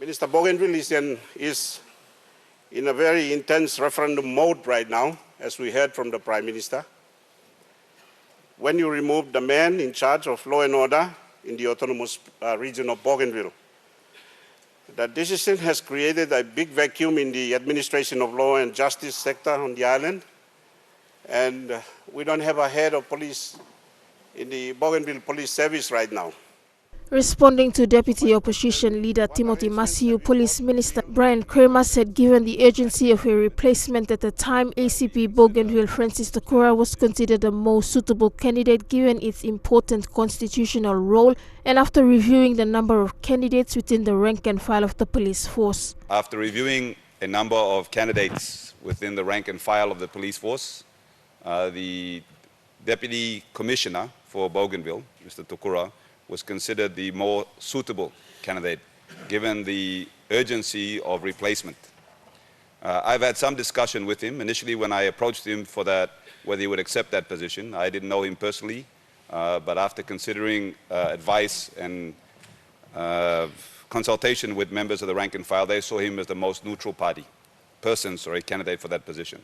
Minister Bougainville is in a very intense referendum mode right now, as we heard from the Prime Minister. When you remove the man in charge of law and order in the Autonomous Region of Bougainville, that decision has created a big vacuum in the administration of law and justice sector on the island, and we don't have a head of police in the Bougainville Police Service right now. Responding to Deputy Opposition Leader Timothy Masiu, Police Minister Brian Kramer said given the urgency of a replacement at the time, ACP Bougainville Francis Tokura was considered the most suitable candidate given its important constitutional role and after reviewing the number of candidates within the rank and file of the police force. After reviewing a number of candidates within the rank and file of the police force, the Deputy Commissioner for Bougainville, Mr. Tokura, was considered the more suitable candidate given the urgency of replacement. I've had some discussion with him. Initially, when I approached him for that, whether he would accept that position, I didn't know him personally, but after considering advice and consultation with members of the rank and file, they saw him as the most neutral candidate for that position.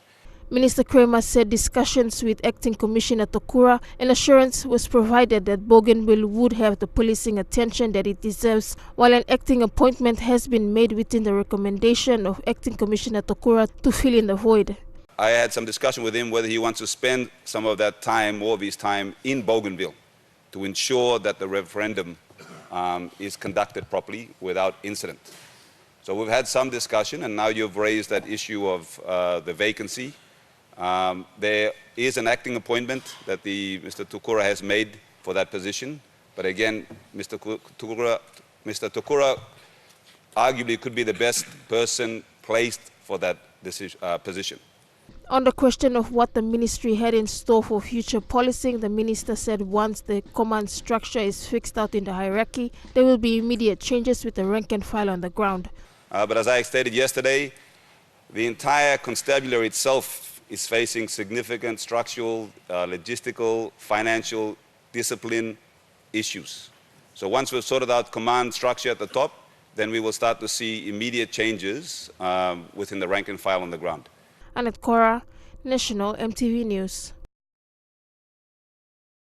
Minister Kramer said discussions with Acting Commissioner Tokura and assurance was provided that Bougainville would have the policing attention that it deserves, while an acting appointment has been made within the recommendation of Acting Commissioner Tokura to fill in the void. I had some discussion with him whether he wants to spend some of that time, more of his time, in Bougainville to ensure that the referendum is conducted properly without incident. So we've had some discussion, and now you've raised that issue of the vacancy. There is an acting appointment that Mr. Tokura has made for that position, but again, Mr. Tokura arguably could be the best person placed for that position. On the question of what the ministry had in store for future policing, the minister said once the command structure is fixed out in the hierarchy, there will be immediate changes with the rank and file on the ground. But as I stated yesterday, the entire constabulary itself is facing significant structural, logistical, financial, discipline issues. So once we've sorted out command structure at the top, then we will start to see immediate changes within the rank and file on the ground. Annette Kora, National MTV News.